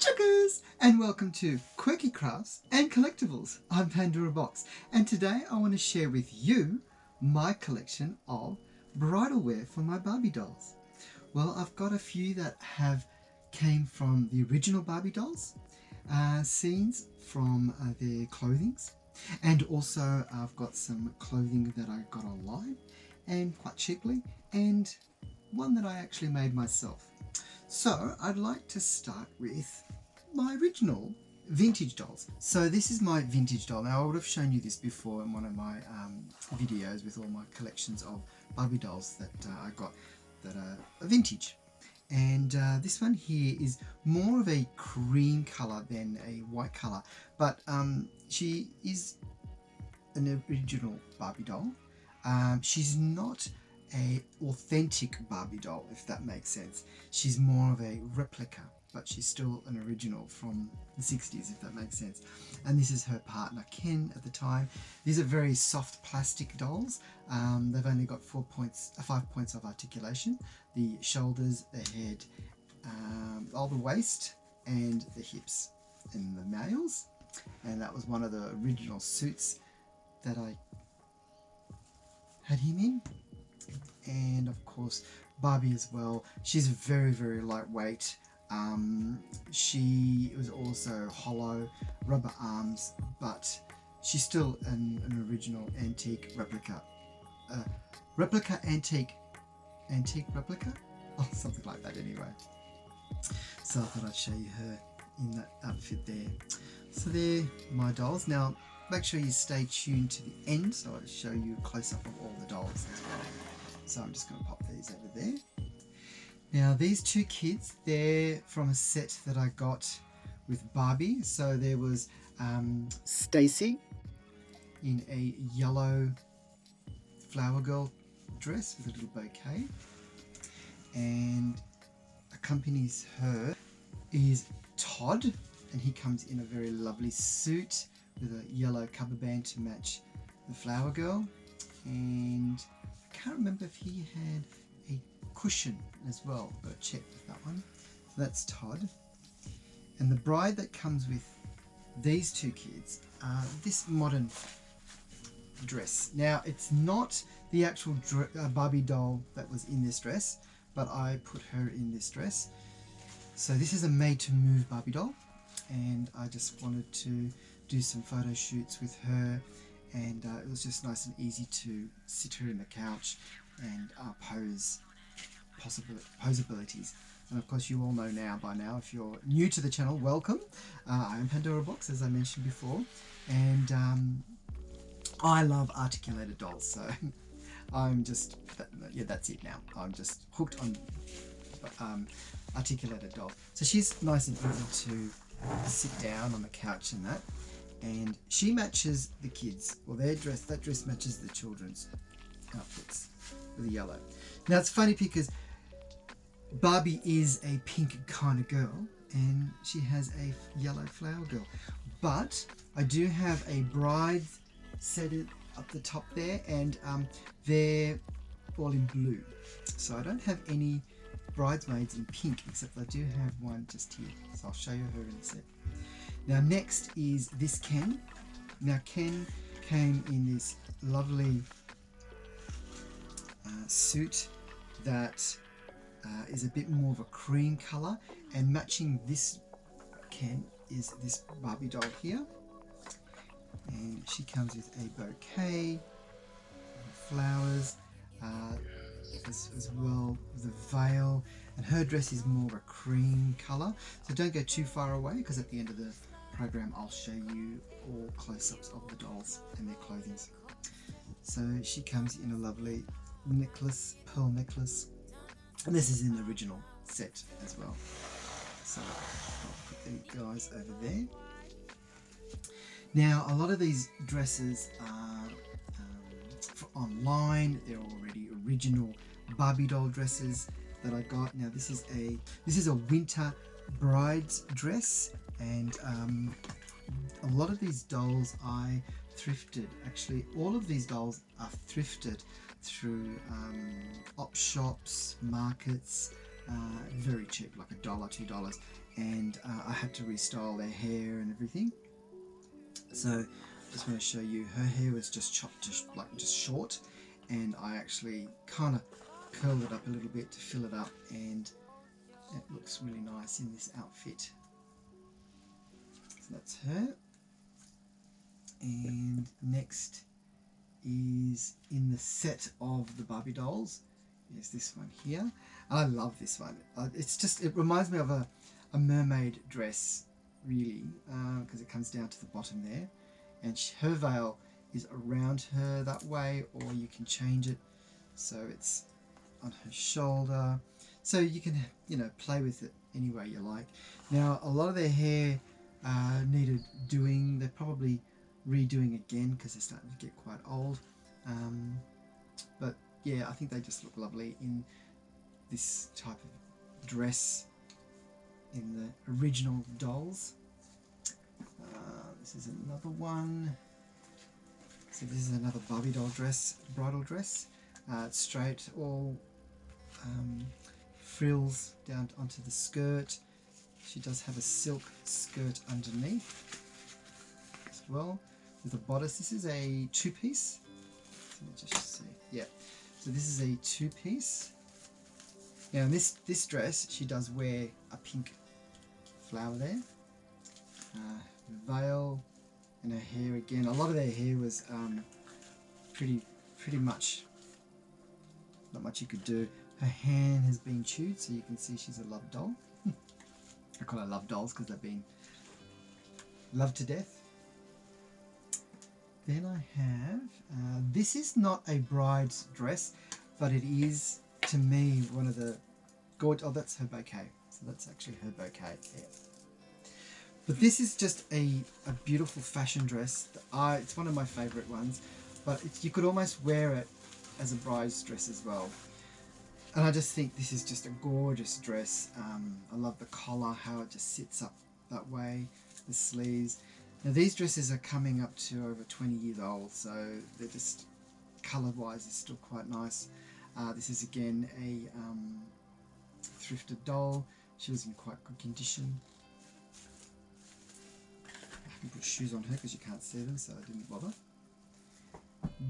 Sugars, and welcome to Quirky Crafts and Collectibles. I'm Pandora Box, and today I want to share with you my collection of bridal wear for my Barbie dolls. Well, I've got a few that came from the original Barbie dolls, scenes from their clothings, and also I've got some clothing that I got online and quite cheaply, and one that I actually made myself. So I'd like to start with my original vintage dolls. So this is my vintage doll. Now I would have shown you this before in one of my videos with all my collections of Barbie dolls that I got that are vintage. And this one here is more of a cream colour than a white colour, but she is an original Barbie doll. She's not a authentic Barbie doll, if that makes sense. She's more of a replica, but she's still an original from the 60s, if that makes sense. And this is her partner Ken at the time. These are very soft plastic dolls. They've only got 5 points of articulation: the shoulders, the head, all the waist, and the hips in the males. And that was one of the original suits that I had him in. And of course Barbie as well. She's very, very lightweight. She was also hollow, rubber arms, but she's still an original antique replica. Antique replica? Oh, something like that anyway. So I thought I'd show you her in that outfit there. So they're my dolls. Now make sure you stay tuned to the end, so I'll show you a close-up of all the dolls as well. So I'm just going to pop these over there. Now these two kids, they're from a set that I got with Barbie. So there was Stacy in a yellow flower girl dress with a little bouquet, and accompanies her is Todd, and he comes in a very lovely suit with a yellow cover band to match the flower girl. And I can't remember if he had a cushion as well, but check with that one. So that's Todd. And the bride that comes with these two kids are this modern dress. Now it's not the actual Barbie doll that was in this dress, but I put her in this dress. So this is a made to move Barbie doll, and I just wanted to do some photo shoots with her, and it was just nice and easy to sit her in the couch and pose posabilities. And of course you all know by now, if you're new to the channel, welcome. I am Pandora Box, as I mentioned before, and I love articulated dolls, so I'm just, that's it now. I'm just hooked on articulated doll. So she's nice and easy to sit down on the couch and that. And she matches the kids, or that dress matches the children's outfits with the yellow. Now it's funny because Barbie is a pink kind of girl, and she has a yellow flower girl. But I do have a bride set it up the top there, and they're all in blue. So I don't have any bridesmaids in pink, except I do have one just here. So I'll show you her in a sec. Now next is this Ken. Now Ken came in this lovely suit that is a bit more of a cream colour, and matching this Ken is this Barbie doll here. And she comes with a bouquet of flowers as well, with a veil, and her dress is more of a cream colour. So don't go too far away, because at the end of the program I'll show you all close-ups of the dolls and their clothing. So she comes in a lovely necklace, pearl necklace, and this is in the original set as well. So I'll put the guys over there. Now a lot of these dresses are online. They're already original Barbie doll dresses that I got. Now this is a winter bride's dress, and a lot of these dolls I thrifted. Actually, all of these dolls are thrifted through op shops, markets, very cheap, like $1, $2, and I had to restyle their hair and everything. So I just want to show you, her hair was just chopped just short, and I actually kind of curled it up a little bit to fill it up, and it looks really nice in this outfit. So that's her. And next is in the set of the Barbie dolls is this one here. I love this one. It reminds me of a mermaid dress, really, because it comes down to the bottom there, and her veil is around her that way, or you can change it so it's on her shoulder, so you can, you know, play with it any way you like. Now a lot of their hair needed doing. They're probably redoing again because they're starting to get quite old, but yeah, I think they just look lovely in this type of dress in the original dolls. This is another one. So this is another Barbie doll dress, bridal dress. It's straight, all frills down onto the skirt. She does have a silk skirt underneath as well with a bodice. This is a two-piece. Let me just see. Yeah. So this is a two-piece. Now in this dress, she does wear a pink flower there. Veil, and her hair again. A lot of their hair was pretty much not much you could do. Her hand has been chewed, so you can see she's a love doll. I call her love dolls because they've been loved to death. Then I have this is not a bride's dress, but it is to me one of the gorgeous. Oh, that's her bouquet. So that's actually her bouquet. Yeah. But this is just a beautiful fashion dress. It's one of my favourite ones, but you could almost wear it as a bride's dress as well. And I just think this is just a gorgeous dress. I love the collar, how it just sits up that way, the sleeves. Now these dresses are coming up to over 20 years old, so they're just colour-wise is still quite nice. This is again a thrifted doll. She was in quite good condition. I can put shoes on her because you can't see them, so I didn't bother.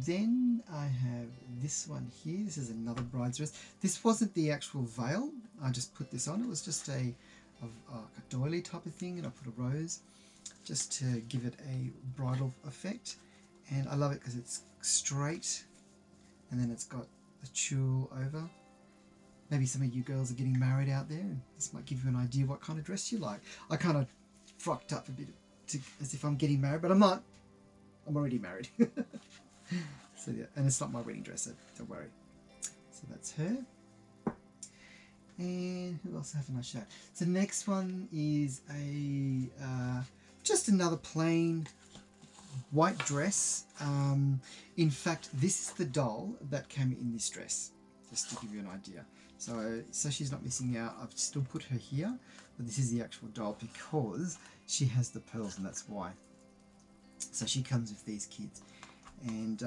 Then I have this one here. This is another bride's dress. This wasn't the actual veil. I just put this on. It was just a doily type of thing, and I put a rose just to give it a bridal effect. And I love it because it's straight, and then it's got a tulle over. Maybe some of you girls are getting married out there, and this might give you an idea what kind of dress you like. I kind of frocked up a bit as if I'm getting married, but I'm not. I'm already married. So yeah, and it's not my wedding dress, so don't worry. So that's her. And who else haven't I shown? So the next one is a just another plain white dress. In fact, this is the doll that came in this dress, just to give you an idea. So she's not missing out. I've still put her here, but this is the actual doll because she has the pearls, and that's why. So she comes with these kids, and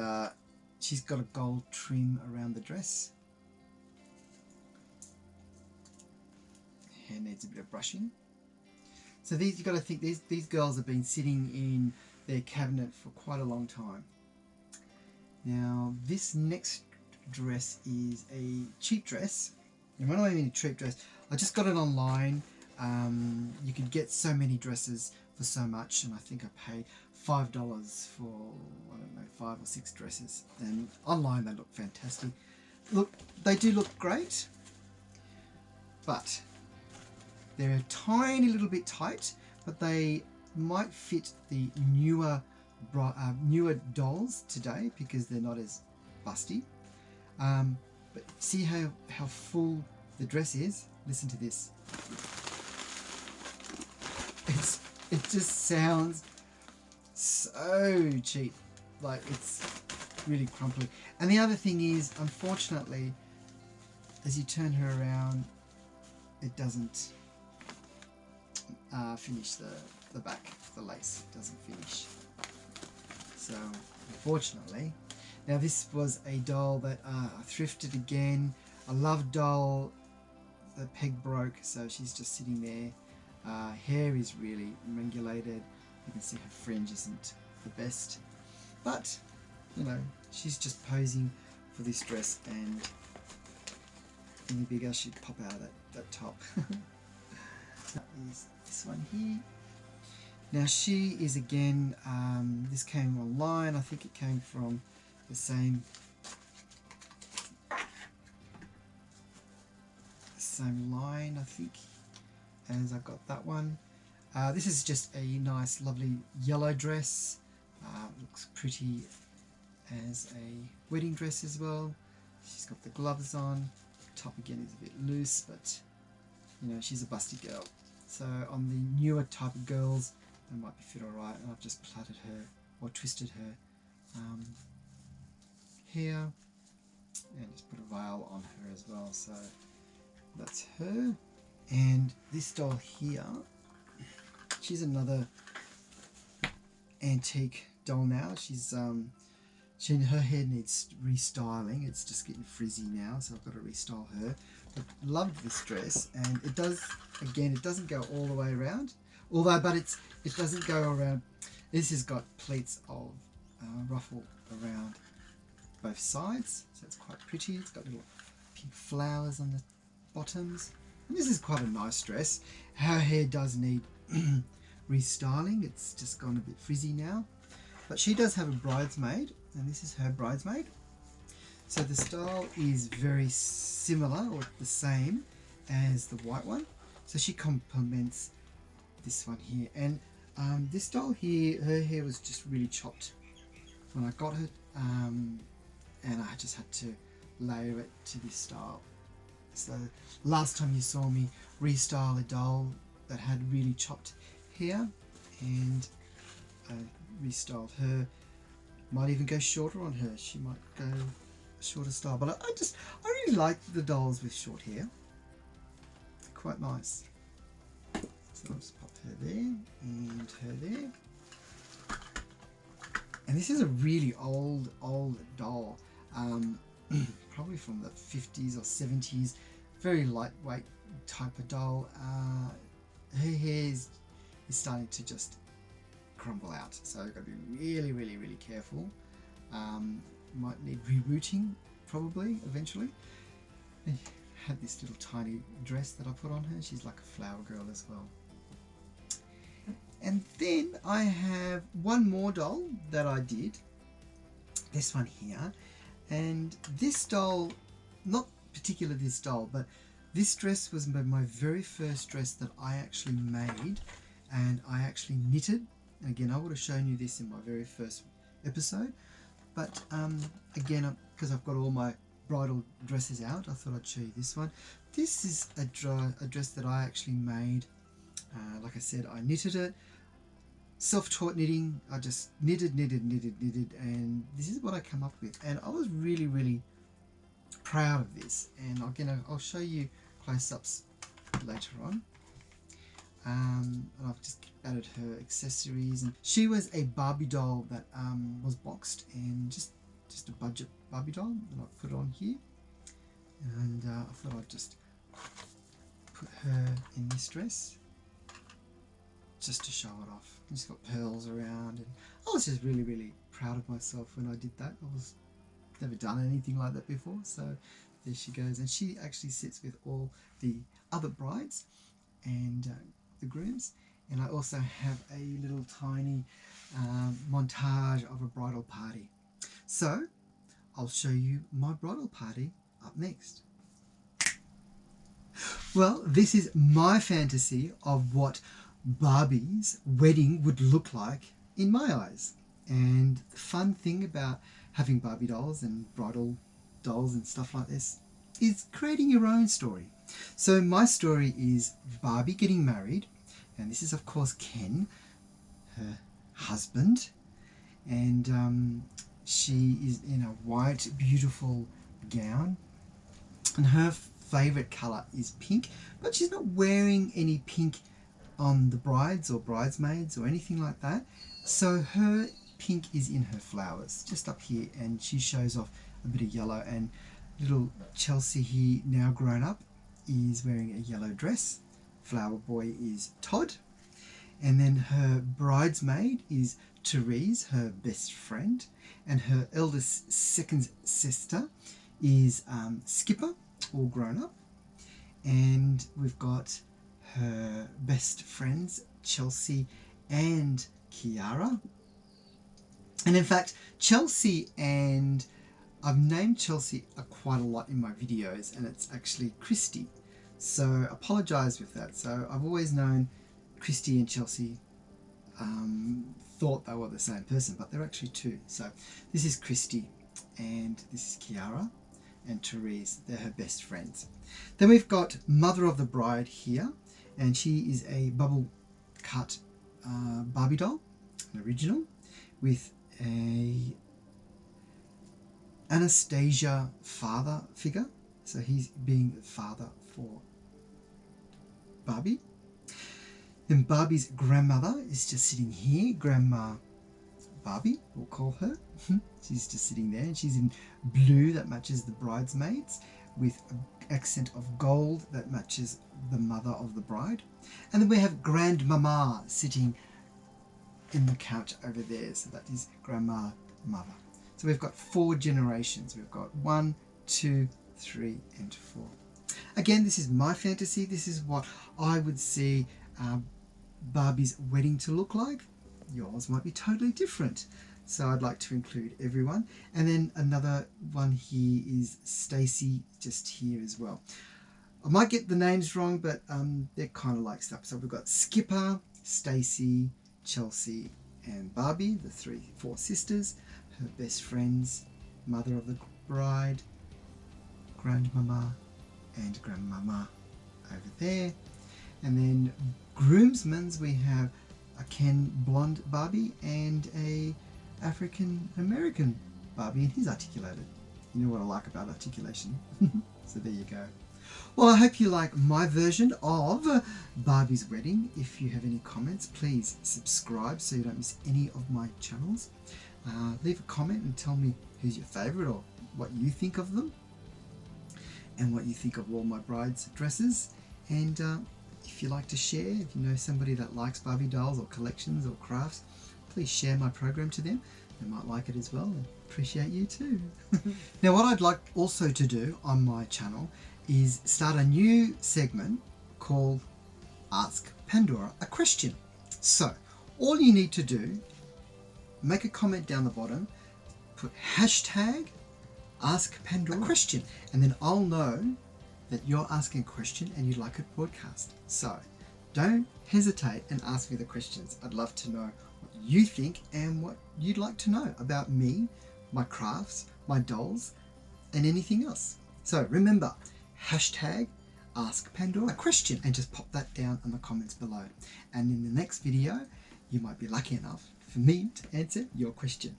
she's got a gold trim around the dress. Hair needs a bit of brushing. So these, you've got to think, these girls have been sitting in their cabinet for quite a long time. Now this next dress is a cheap dress. And when I mean a cheap dress, I just got it online. You could get so many dresses for so much, and I think I paid $5 for, I don't know, 5 or 6 dresses, and online they look fantastic. Look, they do look great, but they're a tiny little bit tight, but they might fit the newer dolls today because they're not as busty. But see how full the dress is? Listen to this. It just sounds so cheap, like it's really crumply. And the other thing is, unfortunately, as you turn her around, it doesn't finish the back, the lace doesn't finish. So unfortunately, now this was a doll that I thrifted again. I love doll. The peg broke, so she's just sitting there. Hair is really regulated. You can see her fringe isn't the best, but you know, she's just posing for this dress, and any bigger she'd pop out of that top. That is this one here. Now she is again, this came online, I think it came from the same line, I think, as I got that one. This is just a nice lovely yellow dress. Looks pretty as a wedding dress as well. She's got the gloves on. Top again is a bit loose, but you know, she's a busty girl. So on the newer type of girls, they might be fit alright, and I've just plaited her or twisted her hair and just put a veil on her as well. So that's her. And this doll here, she's another antique doll now. She's her hair needs restyling. It's just getting frizzy now, so I've got to restyle her. But loved this dress, and it does, again, it doesn't go all the way around. Although, but it doesn't go around. This has got pleats of ruffle around both sides, so it's quite pretty. It's got little pink flowers on the bottoms, and this is quite a nice dress. Her hair does need restyling. It's just gone a bit frizzy now, but she does have a bridesmaid, and this is her bridesmaid. So the style is very similar or the same as the white one, so she complements this one here. And this doll here, her hair was just really chopped when I got her, and I just had to layer it to this style. So last time you saw me restyle a doll that had really chopped hair, and I restyled her. Might even go shorter on her. She might go a shorter style, but I really like the dolls with short hair. They're quite nice. So I'll just pop her there and her there. And this is a really old doll, probably from the 50s or 70s. Very lightweight type of doll. Her hair is starting to just crumble out, so you've got to be really careful. Might need rerouting probably eventually. I had this little tiny dress that I put on her. She's like a flower girl as well. And then I have one more doll that I did, this one here. And this doll, not particularly this doll, but this dress was my very first dress that I actually made, and I actually knitted. And again, I would have shown you this in my very first episode, but again, because I've got all my bridal dresses out, I thought I'd show you this one. This is a dress that I actually made. Like I said, I knitted it. Self-taught knitting. I just knitted, and this is what I come up with. And I was really proud of this. And again, I'll show you close-ups later on. And I've just added her accessories. And she was a Barbie doll that was boxed, and just a budget Barbie doll, and I put it on here. And I thought I'd just put her in this dress, just to show it off. And she's got pearls around, and I was just really proud of myself when I did that. I was never done anything like that before, so there she goes. And she actually sits with all the other brides and the grooms. And I also have a little tiny montage of a bridal party. So I'll show you my bridal party up next. Well, this is my fantasy of what Barbie's wedding would look like in my eyes. And the fun thing about having Barbie dolls and bridal dolls and stuff like this is creating your own story. So my story is Barbie getting married, and this is of course Ken, her husband, and she is in a white beautiful gown, and her favorite color is pink, but she's not wearing any pink on the brides or bridesmaids or anything like that. So her pink is in her flowers, just up here, and she shows off a bit of yellow. And little Chelsea here, now grown up, is wearing a yellow dress. flower boy is Todd. And then her bridesmaid is Therese, her best friend. And her eldest second sister is Skipper, all grown up. And we've got her best friends, Chelsea and Kiara. And in fact, Chelsea and I've named Chelsea quite a lot in my videos, and it's actually Christy. So apologise with that. So I've always known Christy and Chelsea, thought they were the same person, but they're actually two. So this is Christy and this is Kiara and Therese. They're her best friends. Then we've got Mother of the Bride here, and she is a bubble cut Barbie doll, an original, with a Anastasia father figure. So he's being the father for Barbie. Then Barbie's grandmother is just sitting here, Grandma Barbie, we'll call her. She's just sitting there, and she's in blue that matches the bridesmaids, with an accent of gold that matches the mother of the bride. And then we have Grandmama sitting in the couch over there, so that is Grandma Mother. So we've got 4 generations. We've got 1, 2, 3 and 4. Again, this is my fantasy. This is what I would see Barbie's wedding to look like. Yours might be totally different. So I'd like to include everyone. And then another one here is Stacy, just here as well. I might get the names wrong, but they're kind of like stuff. So we've got Skipper, Stacy, Chelsea and Barbie, the 4 sisters, her best friends, mother of the bride, grandmama and grandmama over there. And then groomsmen's, we have a Ken blonde Barbie and a African American Barbie, and he's articulated. You know what I like about articulation. So there you go. Well, I hope you like my version of Barbie's wedding. If you have any comments, please subscribe so you don't miss any of my channels. Leave a comment and tell me who's your favourite or what you think of them and what you think of all my brides' dresses. And if you like to share, if you know somebody that likes Barbie dolls or collections or crafts, please share my program to them. They might like it as well, and appreciate you too. Now, what I'd like also to do on my channel is start a new segment called Ask Pandora a Question. So all you need to do, make a comment down the bottom, put hashtag Ask Pandora a Question, and then I'll know that you're asking a question and you'd like it broadcast. So don't hesitate and ask me the questions. I'd love to know what you think and what you'd like to know about me, my crafts, my dolls, and anything else. So remember, hashtag Ask Pandora a Question, and just pop that down in the comments below. And in the next video, you might be lucky enough for me to answer your question.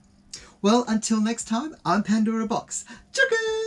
Well, until next time, I'm Pandora Box. Chookin'!